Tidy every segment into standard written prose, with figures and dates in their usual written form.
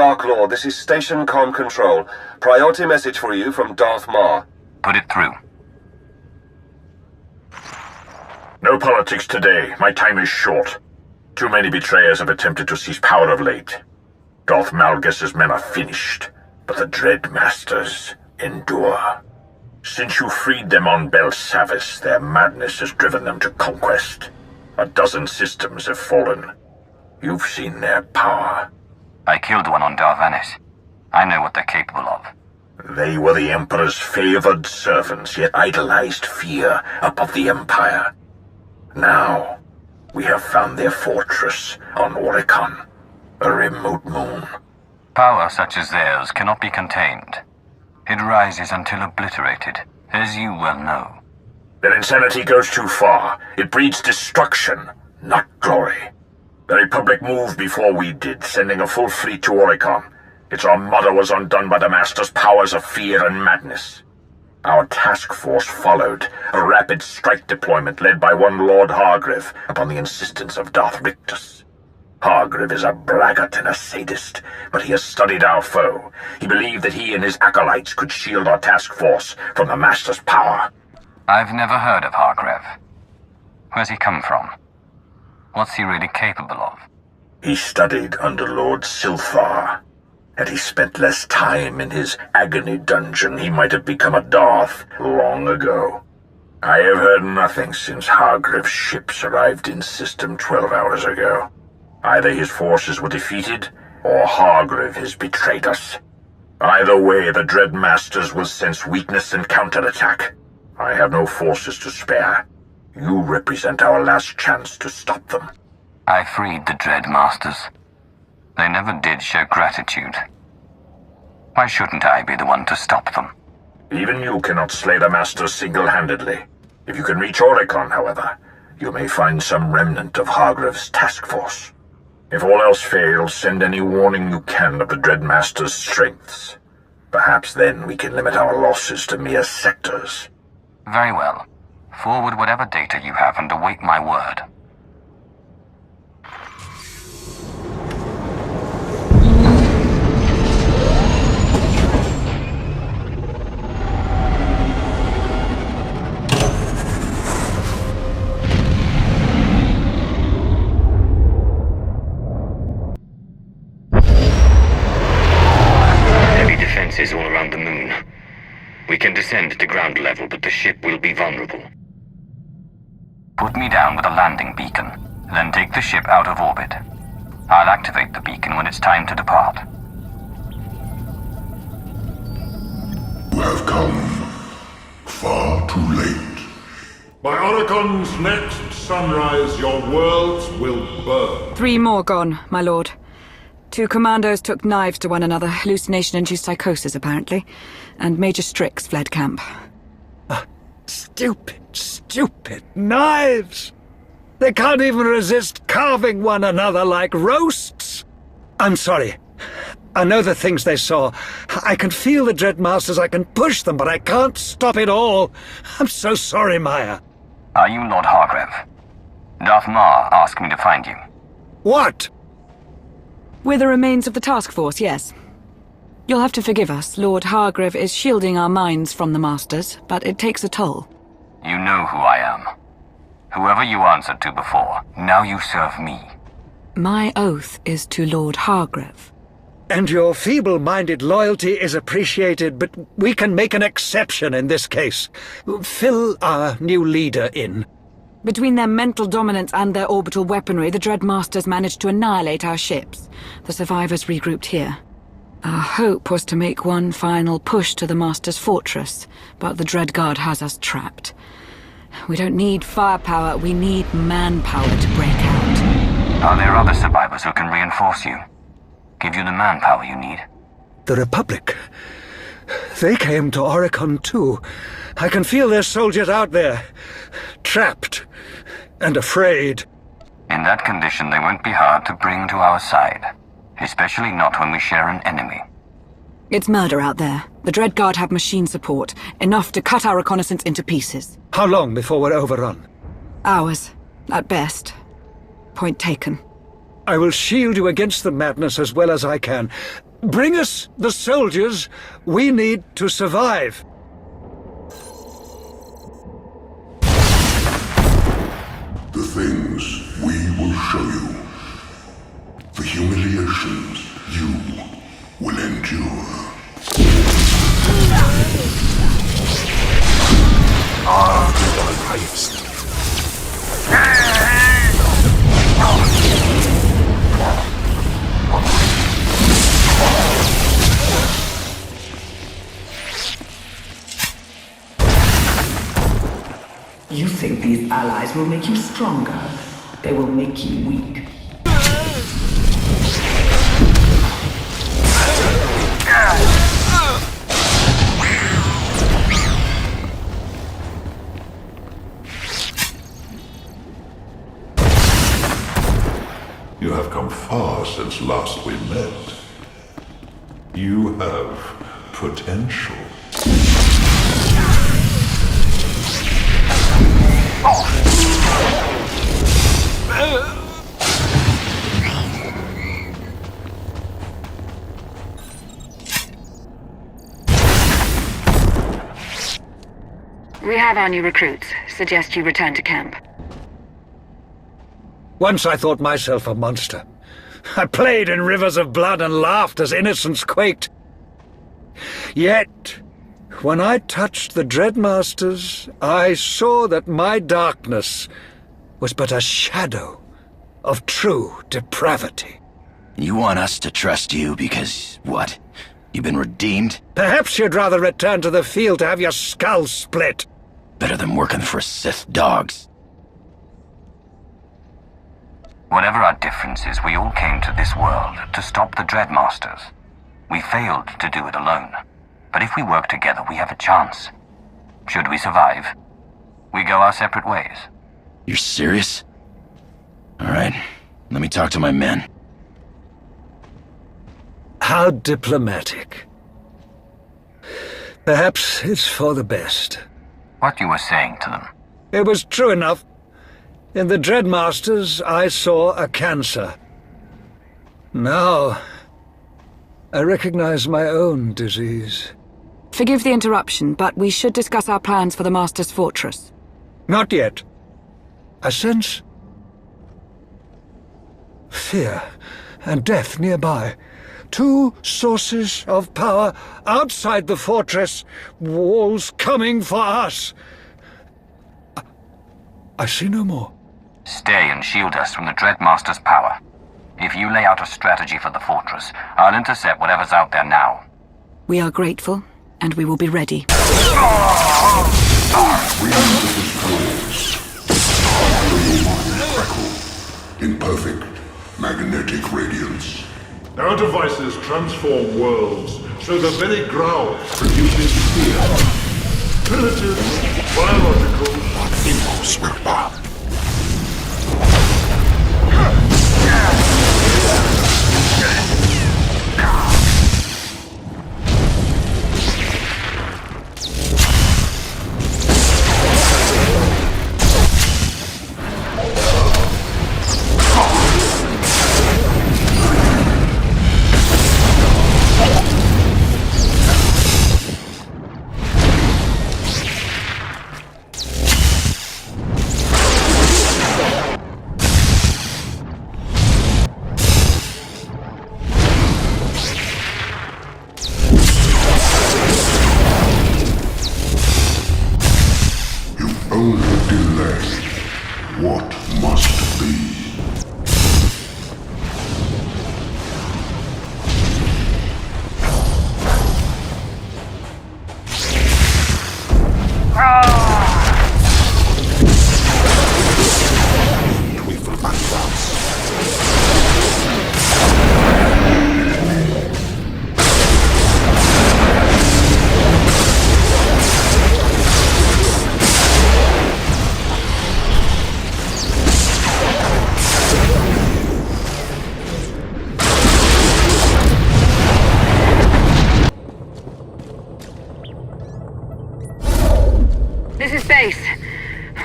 Dark Lord, this is Station Com Control. Priority message for you from Darth Maul. Put it through. No politics today. My time is short. Too many betrayers have attempted to seize power of late. Darth Malgus's men are finished, but the Dread Masters endure. Since you freed them on Bel Savis, their madness has driven them to conquest. A dozen systems have fallen. You've seen their power. I killed one on Darvanis. I know what they're capable of. They were the Emperor's favored servants, yet idolized fear above the Empire. Now, we have found their fortress on Oricon, a remote moon. Power such as theirs cannot be contained. It rises until obliterated, as you well know. Their insanity goes too far. It breeds destruction, not glory. The Republic moved before we did, sending a full fleet to Oricon. Its armada was undone by the Master's powers of fear and madness. Our task force followed, a rapid strike deployment led by one Lord Hargreave upon the insistence of Darth Rictus. Hargreave is a braggart and a sadist, but he has studied our foe. He believed that he and his acolytes could shield our task force from the Master's power. I've never heard of Hargreave. Where's he come from? What's he really capable of? He studied under Lord SWTOR. Had he spent less time in his agony dungeon, he might have become a Darth long ago. I have heard nothing since Hargreave's ships arrived in System 12 hours ago. Either his forces were defeated, or Hargreave has betrayed us. Either way, the Dread Masters will sense weakness and counterattack. I have no forces to spare. You represent our last chance to stop them. I freed the Dread Masters. They never did show gratitude. Why shouldn't I be the one to stop them? Even you cannot slay the Masters single-handedly. If you can reach Oricon, however, you may find some remnant of Hargreave's task force. If all else fails, send any warning you can of the Dread Master's strengths. Perhaps then we can limit our losses to mere sectors. Very well. Forward whatever data you have and await my word. Heavy defenses all around the moon. We can descend to ground level, but the ship will be vulnerable. Put me down with a landing beacon, then take the ship out of orbit. I'll activate the beacon when it's time to depart. You have come far too late. By Oricon's next sunrise, your worlds will burn. 3 more gone, my lord. 2 commandos took knives to one another, hallucination-induced psychosis, apparently, and Major Strix fled camp. Stupid knives! They can't even resist carving one another like roasts! I'm sorry. I know the things they saw. I can feel the Dread Masters, I can push them, but I can't stop it all. I'm so sorry, Maya. Are you Lord Hargreave? Darth Maul asked me to find you. What? We're the remains of the task force, yes. You'll have to forgive us. Lord Hargreave is shielding our minds from the Masters, but it takes a toll. You know who I am. Whoever you answered to before, now you serve me. My oath is to Lord Hargreave. And your feeble-minded loyalty is appreciated, but we can make an exception in this case. Fill our new leader in. Between their mental dominance and their orbital weaponry, the Dread Masters managed to annihilate our ships. The survivors regrouped here. Our hope was to make one final push to the Master's fortress, but the Dread Guard has us trapped. We don't need firepower, we need manpower to break out. Are there other survivors who can reinforce you? Give you the manpower you need? The Republic. They came to Oricon too. I can feel their soldiers out there, trapped and afraid. In that condition, they won't be hard to bring to our side. Especially not when we share an enemy. It's murder out there. The Dread Guard have machine support, enough to cut our reconnaissance into pieces. How long before we're overrun? Hours, at best. Point taken. I will shield you against the madness as well as I can. Bring us the soldiers we need to survive. The things we will show you. The humiliations you will endure. You think these allies will make you stronger? They will make you weak. You have come far since last we met. You have potential. We have our new recruits. Suggest you return to camp. Once I thought myself a monster. I played in rivers of blood and laughed as innocence quaked. Yet, when I touched the Dreadmasters, I saw that my darkness was but a shadow of true depravity. You want us to trust you because, what? You've been redeemed? Perhaps you'd rather return to the field to have your skull split. Better than working for Sith dogs. Whatever our differences, we all came to this world to stop the Dreadmasters. We failed to do it alone. But if we work together, we have a chance. Should we survive, we go our separate ways. You're serious? Alright, let me talk to my men. How diplomatic. Perhaps it's for the best. What you were saying to them? It was true enough. In the Dreadmasters, I saw a cancer. Now, I recognize my own disease. Forgive the interruption, but we should discuss our plans for the Master's Fortress. Not yet. I sense fear and death nearby. Two sources of power outside the fortress. Walls coming for us. I see no more. Stay and shield us from the Dreadmaster's power. If you lay out a strategy for the fortress, I'll intercept whatever's out there now. We are grateful, and we will be ready. In perfect magnetic radiance. Our devices transform worlds so the very ground produces fear. Primitive, biological, Impulse will bomb. Only delay what must be. We will advance. This is base.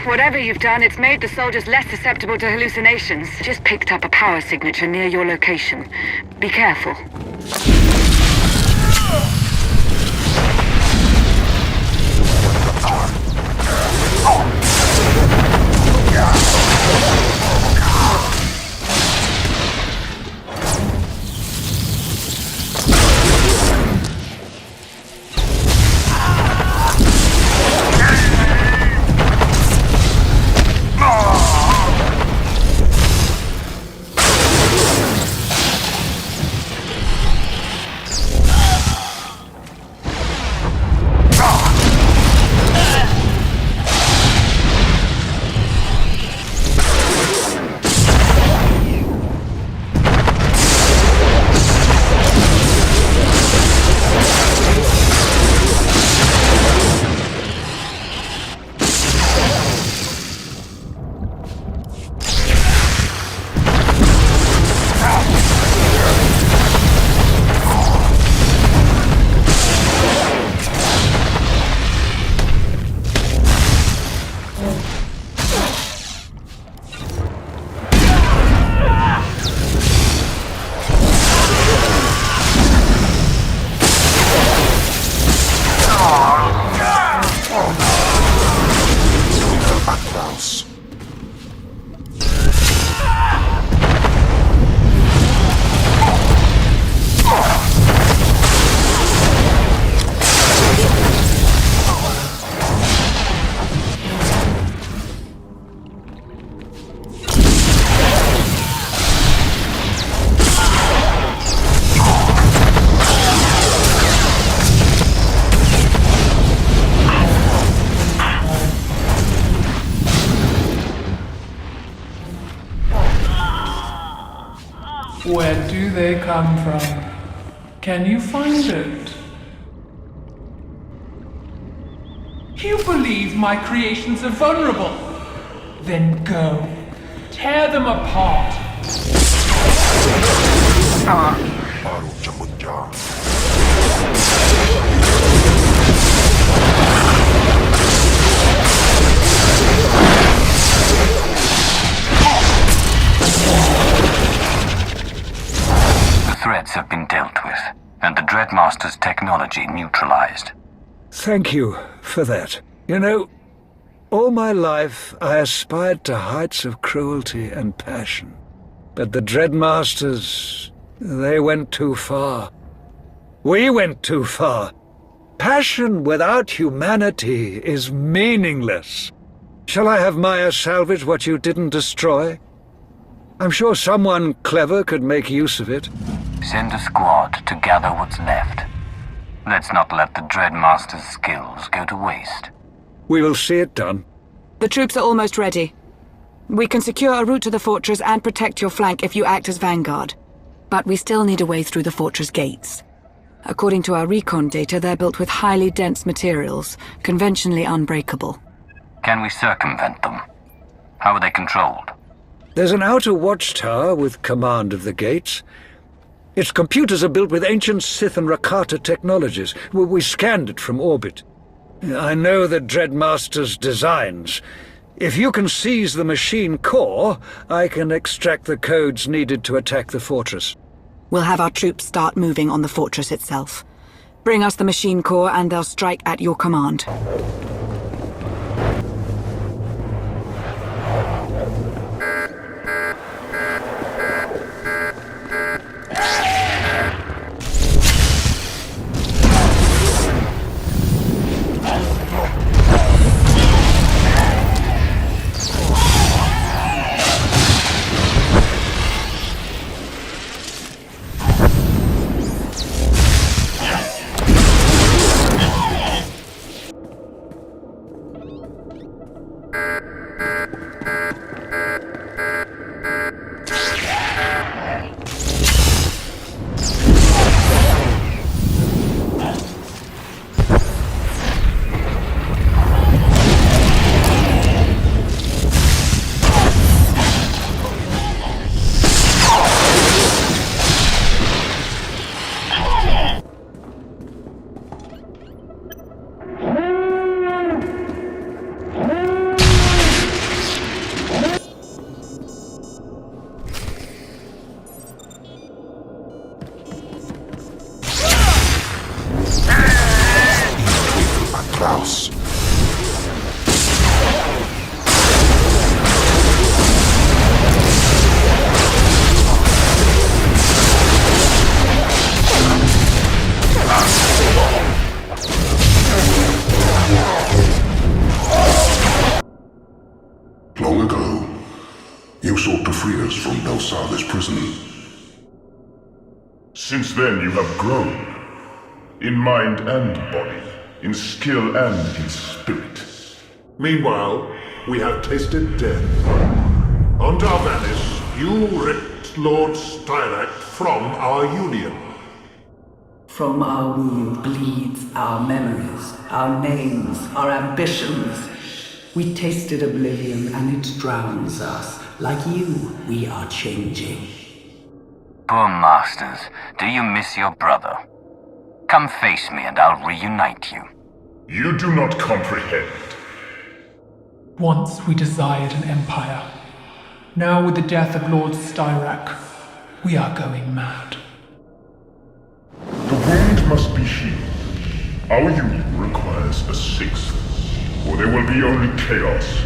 Whatever you've done, it's made the soldiers less susceptible to hallucinations. Just picked up a power signature near your location. Be careful. come from? Can you find it? You believe my creations are vulnerable? Then go. Tear them apart. The threats have been dealt with, and the Dreadmaster's technology neutralized. Thank you for that. You know, all my life I aspired to heights of cruelty and passion. But the Dreadmasters, they went too far. We went too far. Passion without humanity is meaningless. Shall I have Maya salvage what you didn't destroy? I'm sure someone clever could make use of it. Send a squad to gather what's left. Let's not let the Dreadmaster's skills go to waste. We will see it done. The troops are almost ready. We can secure a route to the fortress and protect your flank if you act as vanguard. But we still need a way through the fortress gates. According to our recon data, they're built with highly dense materials, conventionally unbreakable. Can we circumvent them? How are they controlled? There's an outer watchtower with command of the gates. Its computers are built with ancient Sith and Rakata technologies. We scanned it from orbit. I know the Dreadmaster's designs. If you can seize the machine core, I can extract the codes needed to attack the fortress. We'll have our troops start moving on the fortress itself. Bring us the machine core and they'll strike at your command. Long ago, you sought to free us from Belsada's prison. Since then you have grown. In mind and body, in skill and in spirit. Meanwhile, we have tasted death. On Darvanis, you ripped Lord Styrak from our union. From our wound bleeds our memories, our names, our ambitions. We tasted oblivion and it drowns us. Like you, we are changing. Poor Masters, do you miss your brother? Come face me and I'll reunite you. You do not comprehend. Once we desired an empire. Now with the death of Lord Styrak, we are going mad. The wound must be healed. Our union requires a sixth, or there will be only chaos.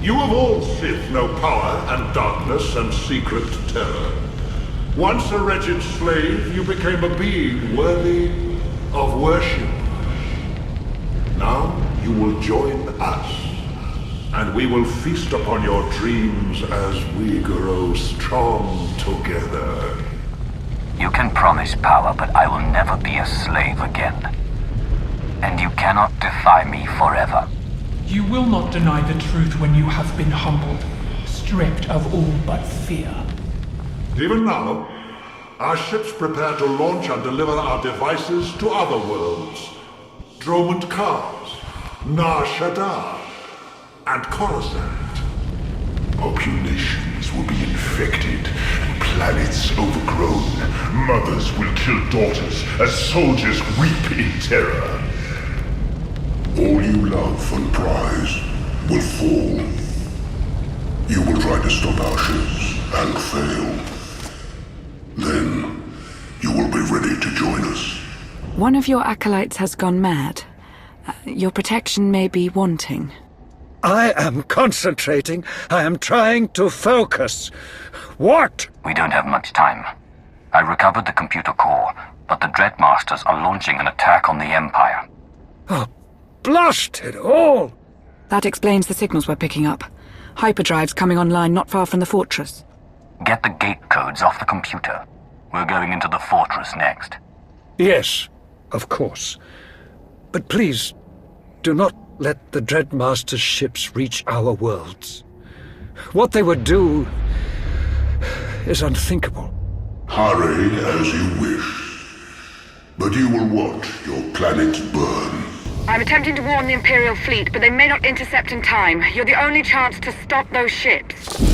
You of all Sith know power and darkness and secret terror. Once a wretched slave, you became a being worthy of worship. Now you will join us, and we will feast upon your dreams as we grow strong together. You can promise power, but I will never be a slave again. And you cannot defy me forever. You will not deny the truth when you have been humbled, stripped of all but fear. Even now, our ships prepare to launch and deliver our devices to other worlds. Dromund Kars, Nar Shaddaa, and Coruscant. Populations will be infected, planets overgrown. Mothers will kill daughters as soldiers weep in terror. All you love and prize will fall. You will try to stop our ships and fail. Then you will be ready to join us. One of your acolytes has gone mad. Your protection may be wanting. I am concentrating. I am trying to focus. What? We don't have much time. I recovered the computer core, but the Dreadmasters are launching an attack on the Empire. Oh, blast it all! That explains the signals we're picking up. Hyperdrive's coming online not far from the fortress. Get the gate codes off the computer. We're going into the fortress next. Yes, of course. But please, do not let the Dreadmaster's ships reach our worlds. What they would do is unthinkable. Hurry as you wish. But you will watch your planet burn. I'm attempting to warn the Imperial fleet, but they may not intercept in time. You're the only chance to stop those ships.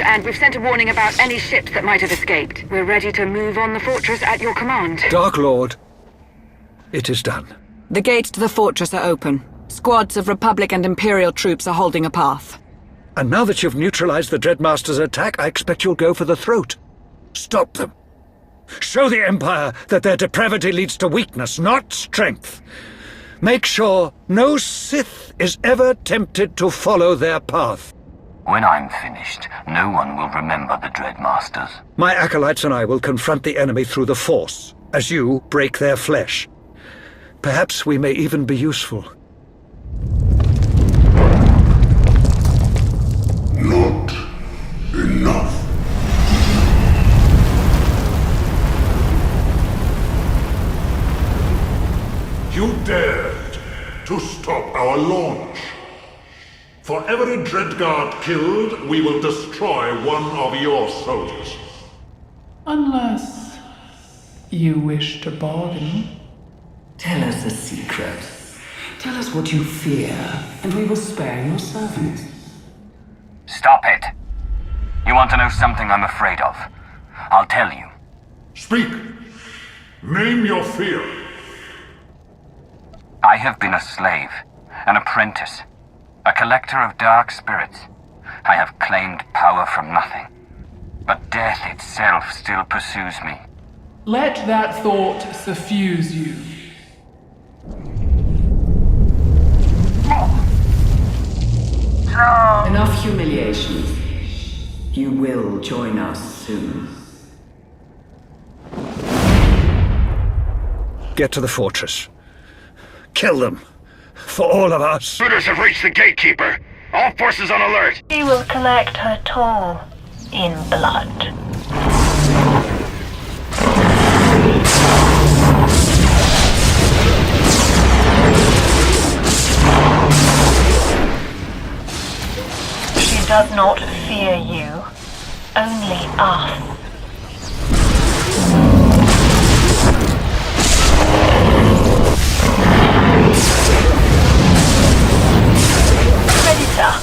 and we've sent a warning about any ships that might have escaped. We're ready to move on the fortress at your command. Dark Lord, it is done. The gates to the fortress are open. Squads of Republic and Imperial troops are holding a path. And now that you've neutralized the Dreadmaster's attack, I expect you'll go for the throat. Stop them. Show the Empire that their depravity leads to weakness, not strength. Make sure no Sith is ever tempted to follow their path. When I'm finished, no one will remember the Dreadmasters. My acolytes and I will confront the enemy through the Force, as you break their flesh. Perhaps we may even be useful. Not enough. You dared to stop our launch. For every Dreadguard killed, we will destroy one of your soldiers. Unless you wish to bargain. Tell us a secret. Tell us what you fear, and we will spare your servants. Stop it! You want to know something I'm afraid of? I'll tell you. Speak. Name your fear. I have been a slave, an apprentice, a collector of dark spirits. I have claimed power from nothing. But death itself still pursues me. Let that thought suffuse you. Enough humiliation. You will join us soon. Get to the fortress. Kill them. For all of us. Intruders have reached the gatekeeper. All forces on alert. She will collect her toll in blood. She does not fear you, only us. Predator,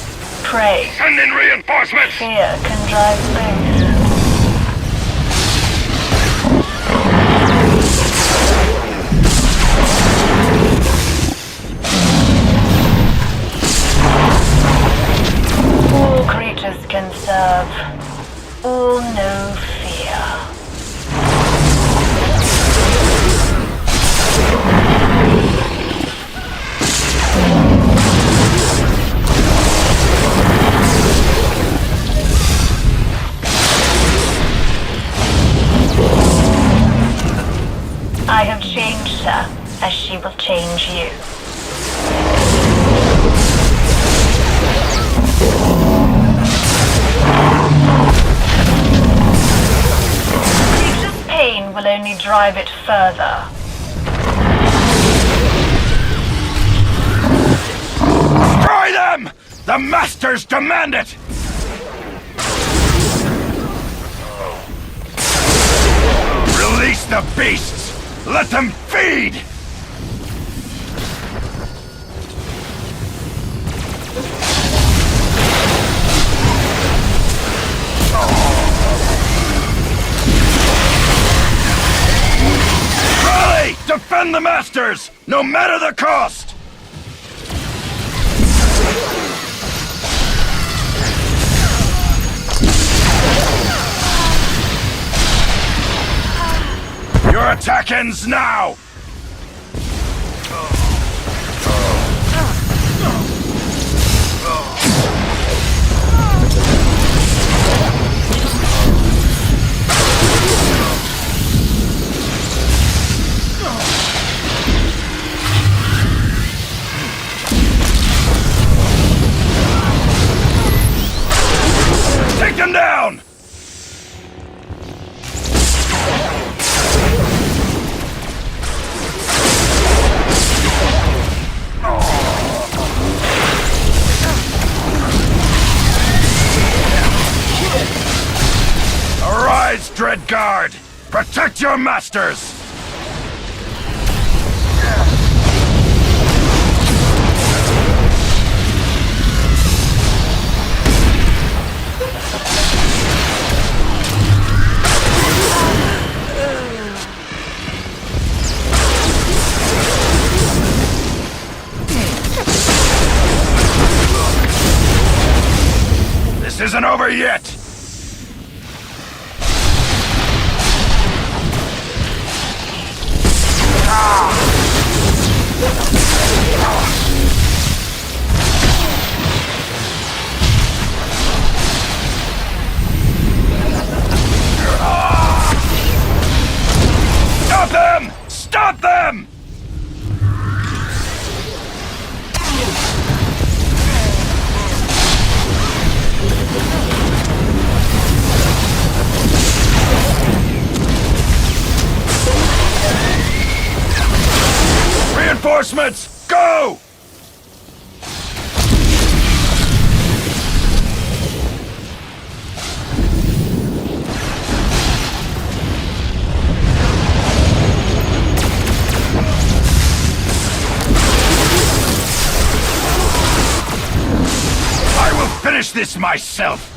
prey. Send in reinforcements! Fear can drive both. All creatures can serve. All know fear. I have changed her, as she will change you. Creature's pain will only drive it further. Destroy them! The Masters demand it! Release the beasts! Let them feed! Rally! Defend the Masters! No matter the cost! Your attack ends now! Take them down! Arise, Dreadguard! Protect your masters! isn't over yet! Stop them! Stop them! Reinforcements, go! I will finish this myself!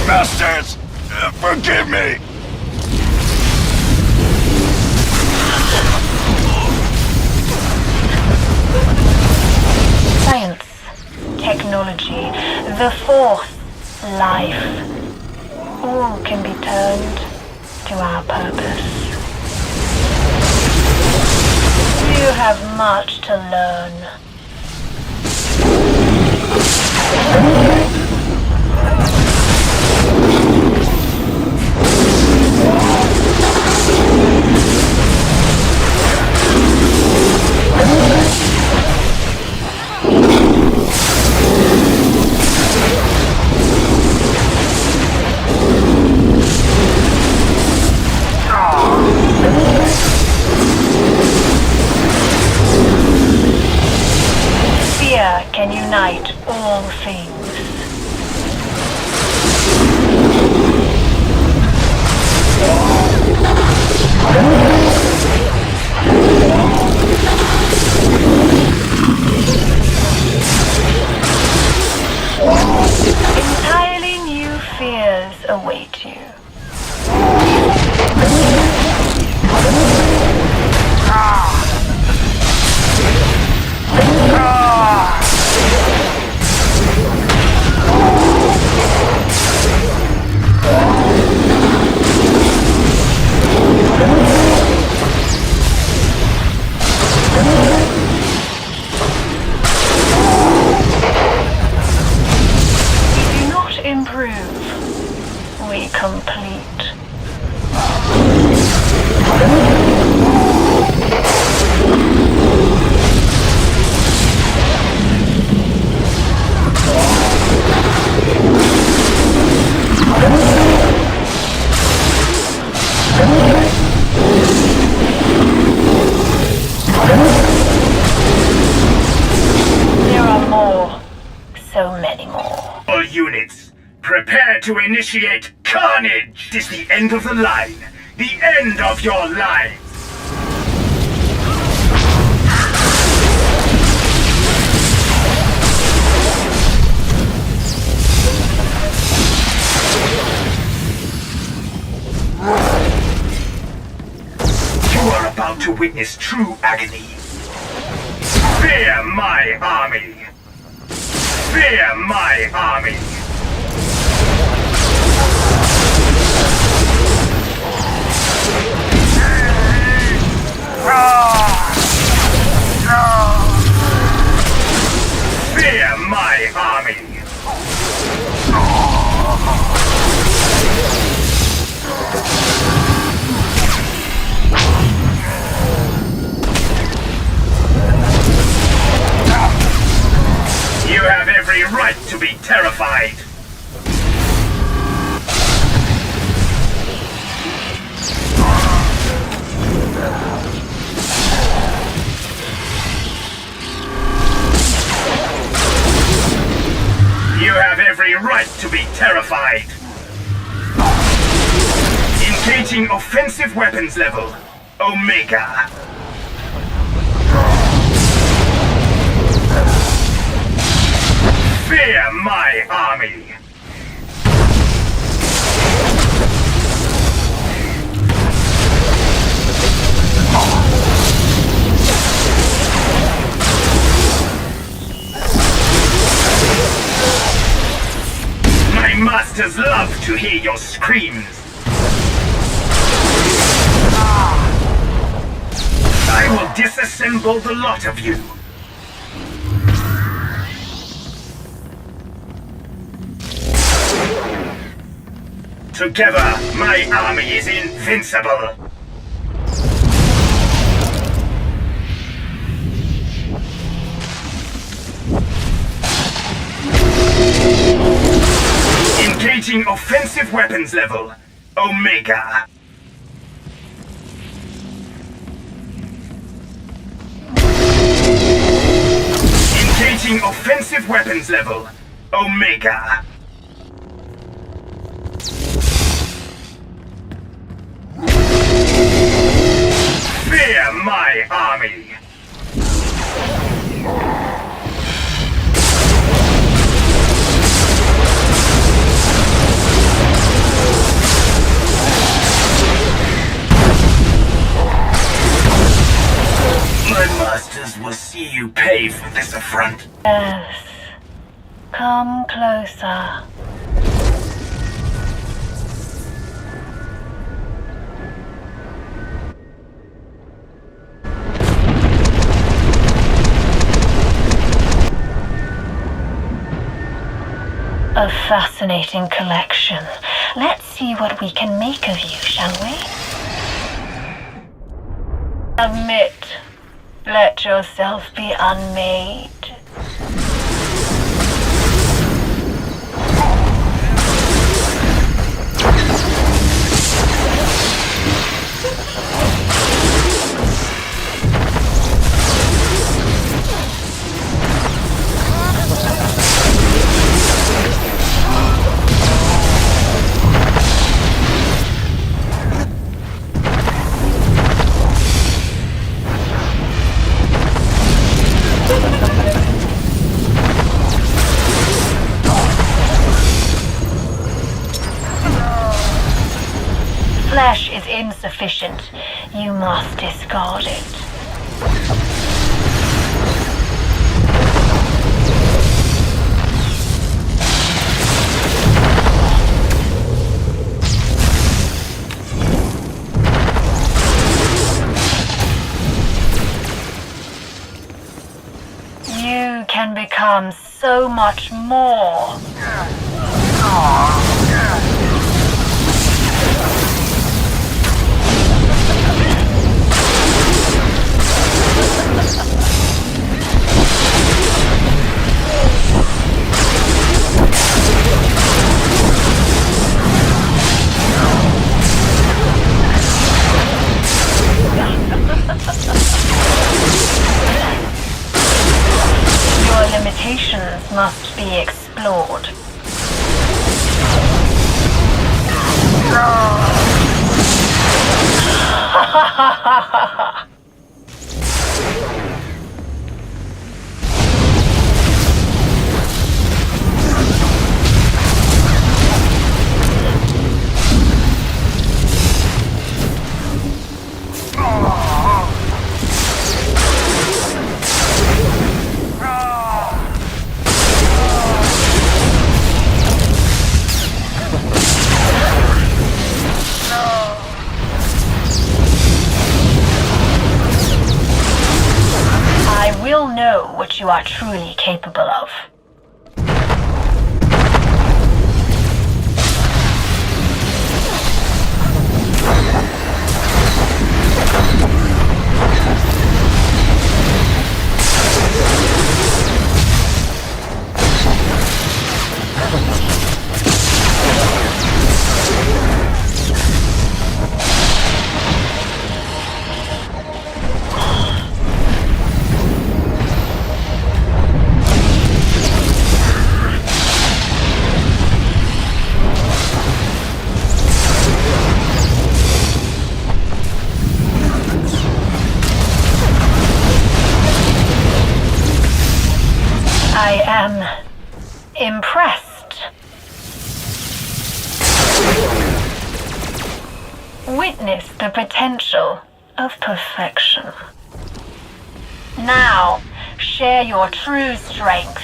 Masters! Forgive me! Science, technology, the fourth, life. All can be turned to our purpose. You have much to learn. Fear can unite all things. Entirely new fears await you. We do not improve, we complete. There are more, so many more. All units, prepare to initiate carnage! It is the end of the line. The end of your lives! You are about to witness true agony. Fear my army! Fear my army! Fear my army! You have every right to be terrified! You have every right to be terrified! Engaging offensive weapons level, Omega. Fear my army! Masters love to hear your screams. I will disassemble the lot of you. Together, my army is invincible. Engaging offensive weapons level, Omega. Engaging offensive weapons level, Omega. Fear my army! My masters will see you pay for this affront. Yes. Come closer. A fascinating collection. Let's see what we can make of you, shall we? Admit. Let yourself be unmade. Flesh is insufficient. You must discard it. You can become so much more. Your limitations must be explored. I will know what you are truly capable of. I am impressed. Witness the potential of perfection. Now, share your true strength.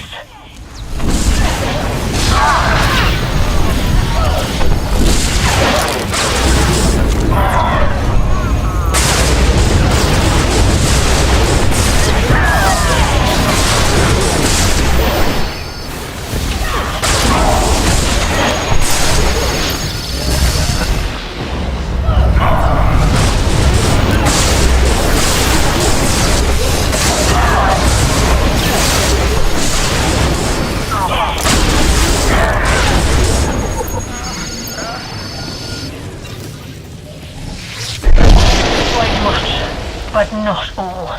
not all.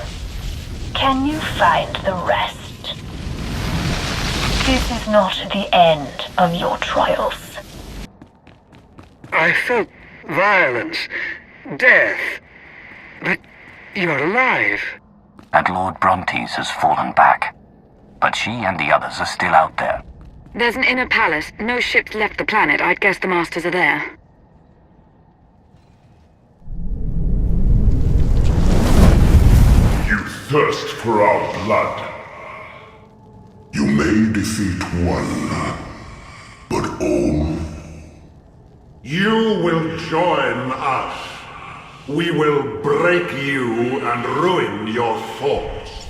Can you find the rest? This is not the end of your trials. I felt violence, death, but you're alive. And Lord Brontes has fallen back. But she and the others are still out there. There's an inner palace. No ships left the planet. I'd guess the Masters are there. You thirst for our blood. You may defeat one, but all... You will join us. We will break you and ruin your force.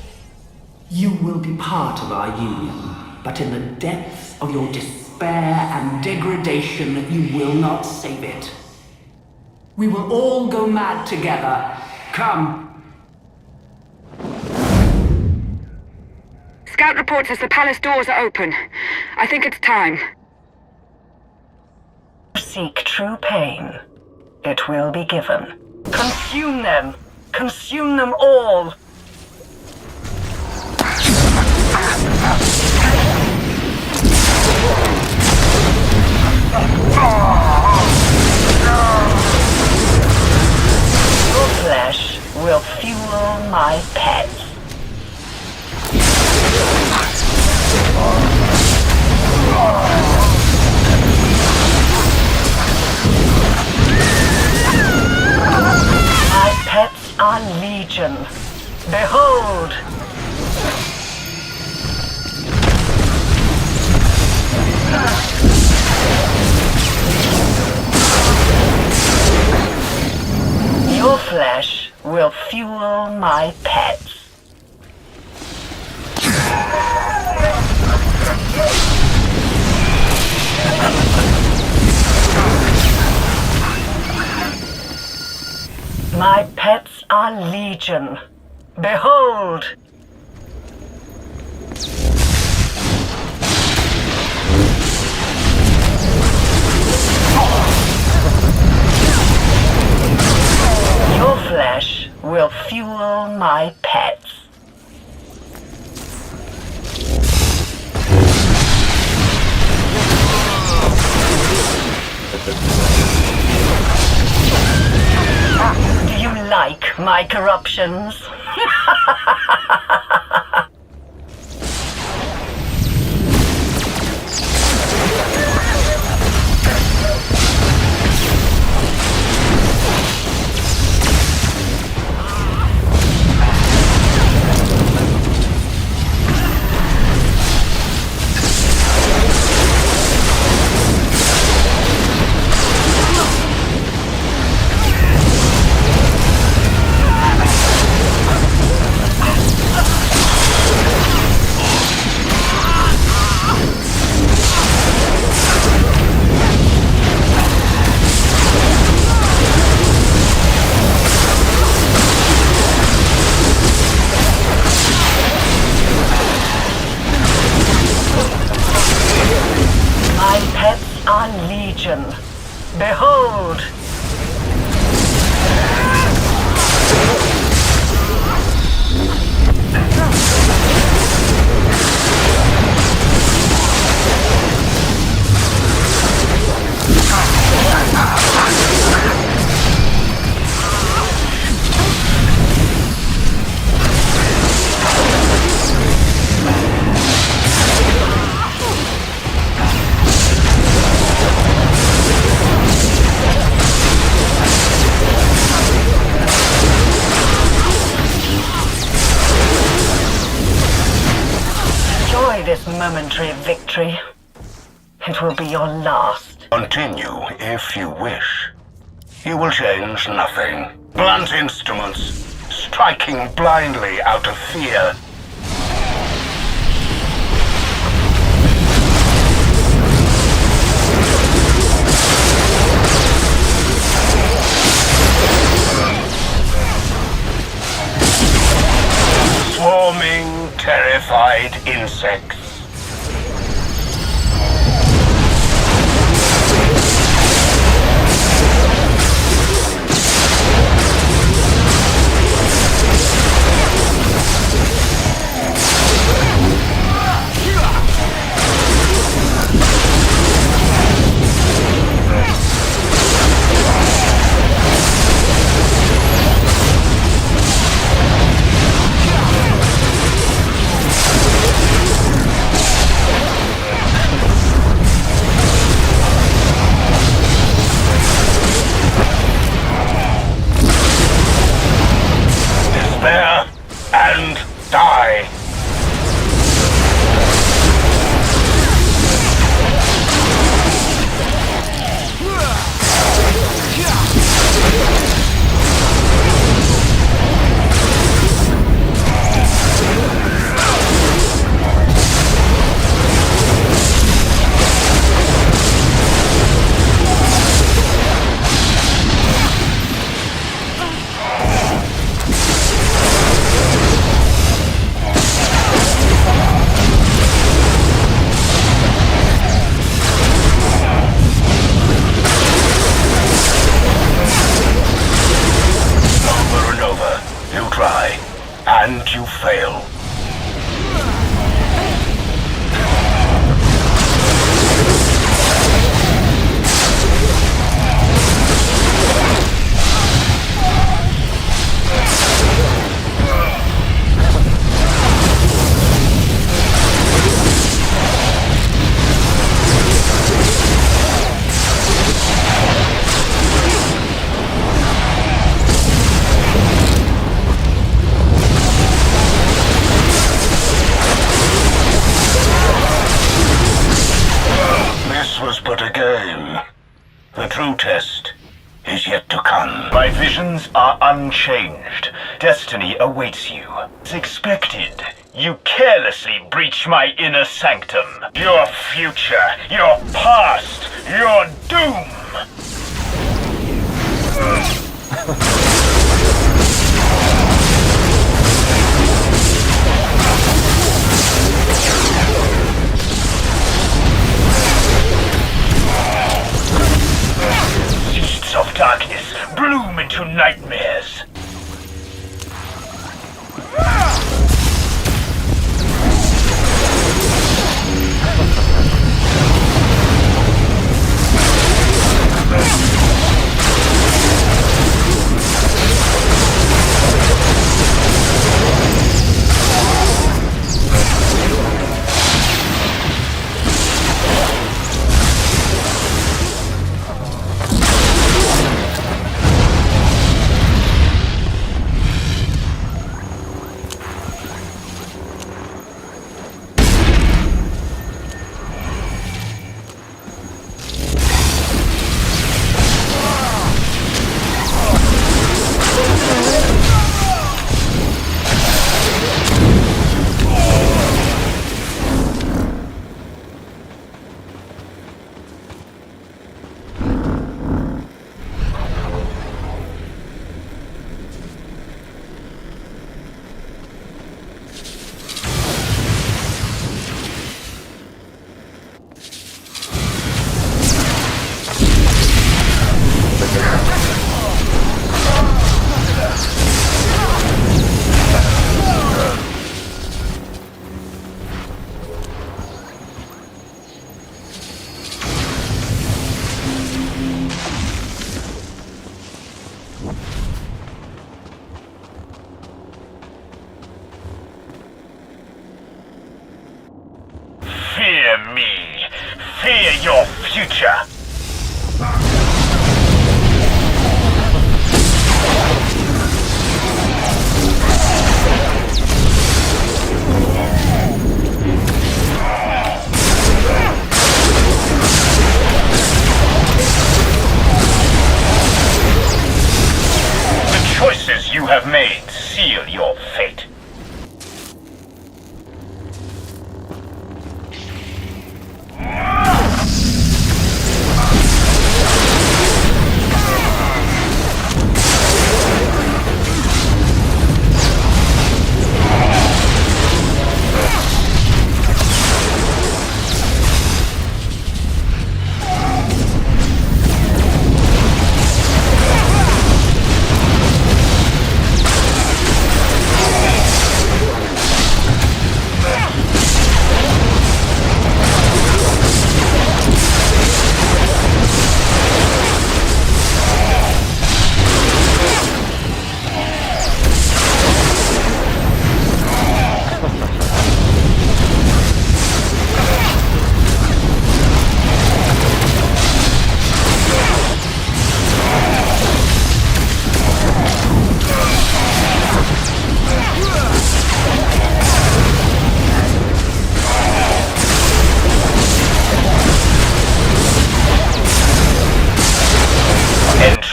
You will be part of our union, but in the depths of your despair and degradation, you will not save it. We will all go mad together. Come. Scout report says the palace doors are open. I think it's time. Seek true pain. It will be given. Consume them! Consume them all! Your flesh will fuel my pets. My pets are legion. Behold! Your flesh will fuel my pets. My pets are legion. Behold! Your flesh will fuel my pets. Do you like my corruptions? My pets are legion. Behold! Enjoy this momentary victory. It will be your last. Continue if you wish. You will change nothing. Blunt instruments, striking blindly out of fear. Swarming, terrified insects. And you fail. The true test is yet to come. My visions are unchanged. Destiny awaits you. As expected, you carelessly breach my inner sanctum. Your future, your past, your doom! Seeds of darkness bloom into nightmares. Fear me. Fear your future. The choices you have made seal your fate.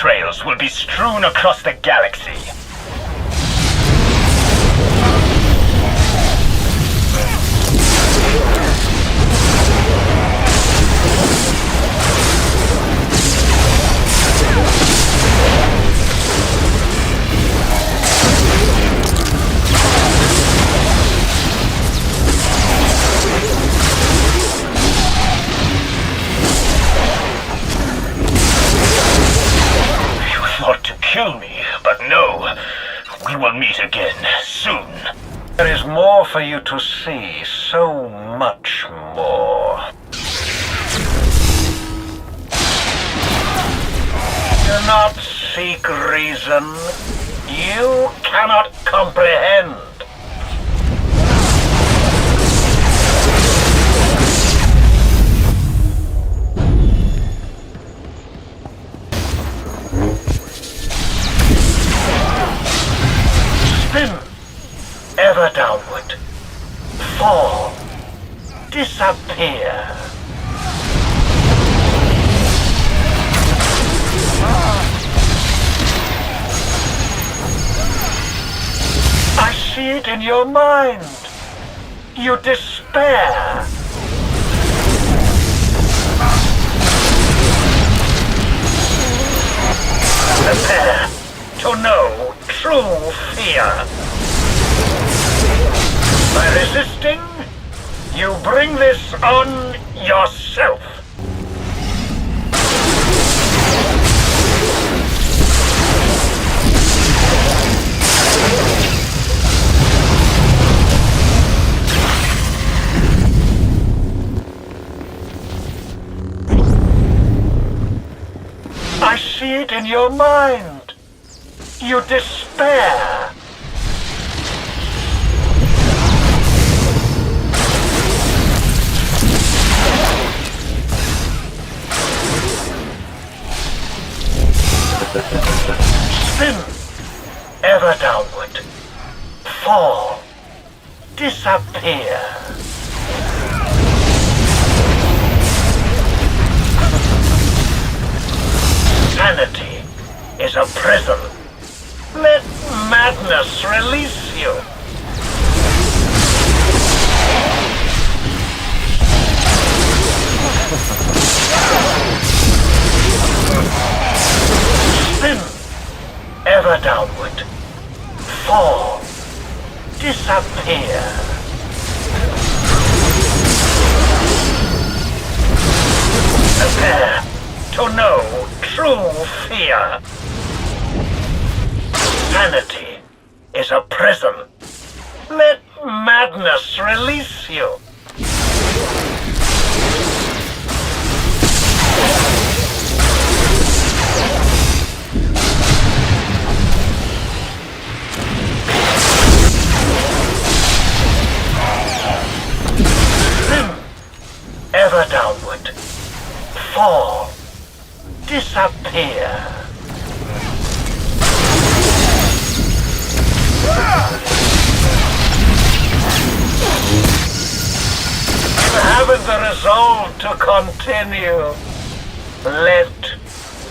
Trails will be strewn across the galaxy. Kill me, but no. We will meet again soon. There is more for you to see, so much more. Do not seek reason. You cannot comprehend. Spin ever downward. Fall. Disappear. I see it in your mind. You despair. Prepare to know true fear. By resisting, you bring this on yourself. I see it in your mind. You despair. Spin ever downward. Fall. Disappear. Sanity is a prison. Let madness release you. Spin ever downward. Fall. Disappear. Prepare to know true fear. Sanity is a prison. Let madness release you. Spin ever downward. Fall. Disappear. You haven't the resolve to continue. Let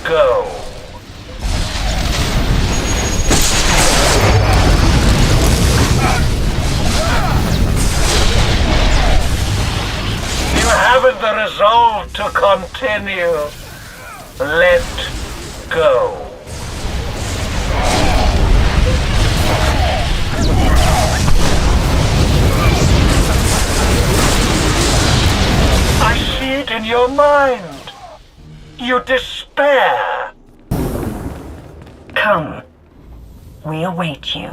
go. You haven't the resolve to continue. Let go. I see it in your mind. You despair. Come. We await you.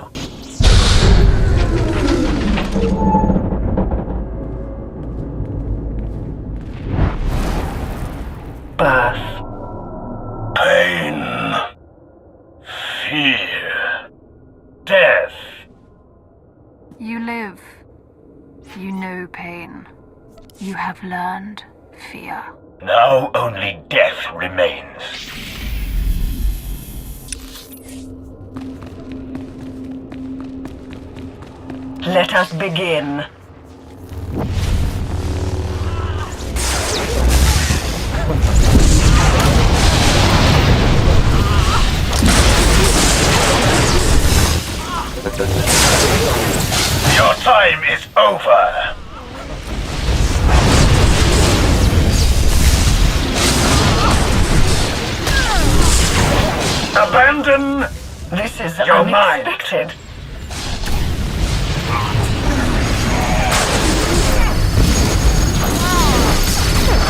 Birth. Pain. Fear. Death. You live. You know pain. You have learned fear. Now only death remains. Let us begin. Your time is over. Abandon. This is your unexpected.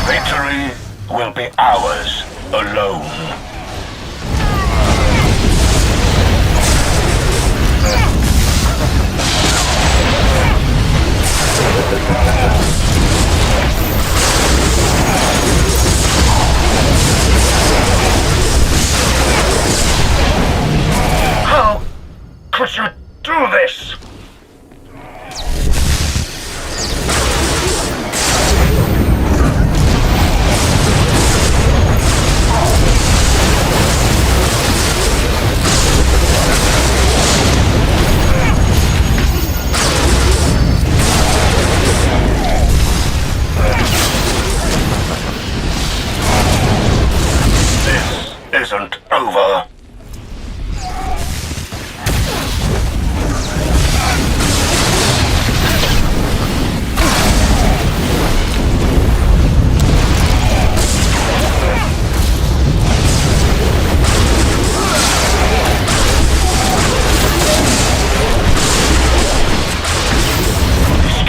Victory will be ours alone.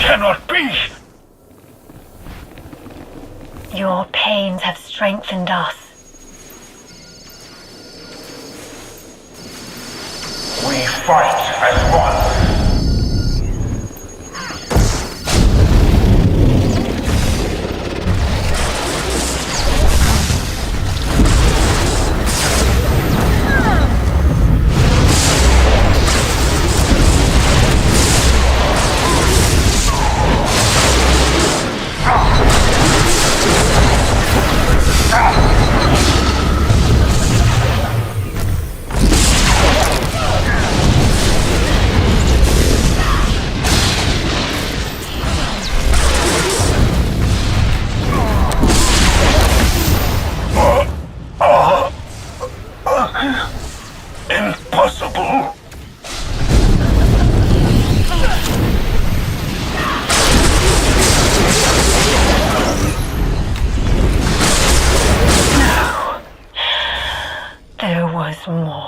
cannot be! Your pains have strengthened us. We fight as one. Impossible! No. There was more.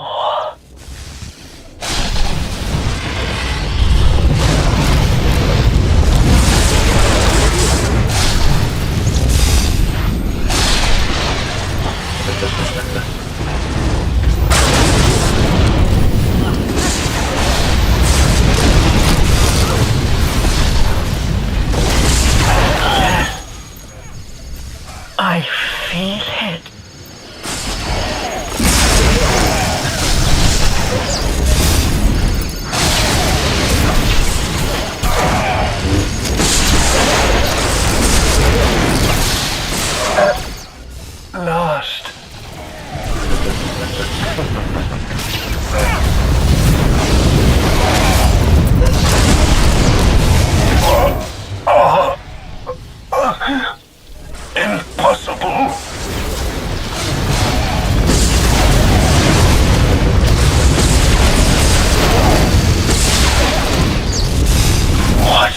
I feel it. At last. Impossible! What?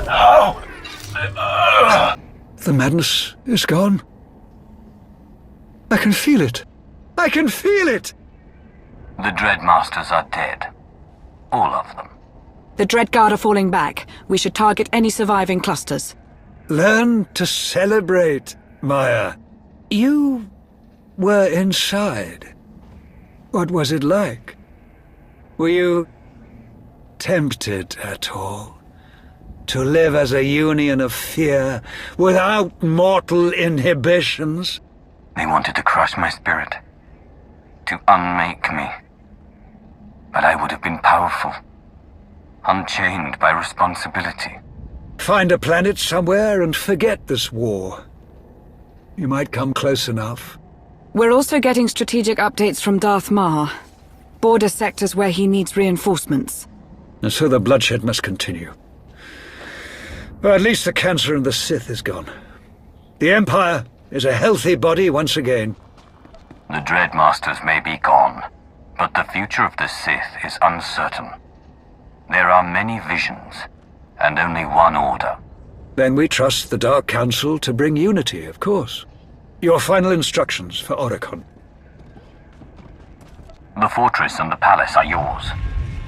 How? The madness is gone. I can feel it. I can feel it! The Dreadmasters are dead. All of them. The Dreadguard are falling back. We should target any surviving clusters. Learn to celebrate, Maya. You were inside. What was it like? Were you tempted at all to live as a union of fear without mortal inhibitions? They wanted to crush my spirit, to unmake me. But I would have been powerful, unchained by responsibility. Find a planet somewhere and forget this war. You might come close enough. We're also getting strategic updates from Darth Maar. Border sectors where he needs reinforcements. And so the bloodshed must continue. But at least the cancer and the Sith is gone. The Empire is a healthy body once again. The Dreadmasters may be gone, but the future of the Sith is uncertain. There are many visions, and only one order. Then we trust the Dark Council to bring unity, of course. Your final instructions for Oricon. The fortress and the palace are yours.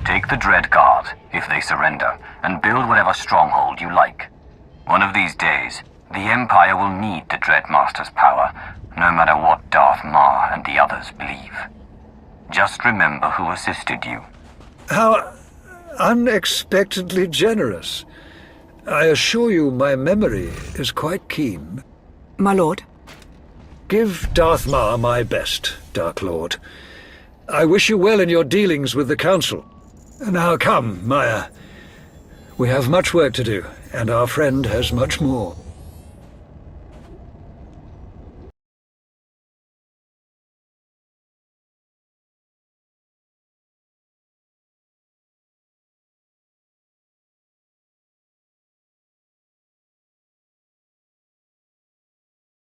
Take the Dread Guard, if they surrender, and build whatever stronghold you like. One of these days, the Empire will need the Dreadmaster's power, no matter what Darth Maar and the others believe. Just remember who assisted you. How unexpectedly generous. I assure you my memory is quite keen. My lord? Give Darth Maar my best, Dark Lord. I wish you well in your dealings with the Council. Now come, Maya. We have much work to do, and our friend has much more.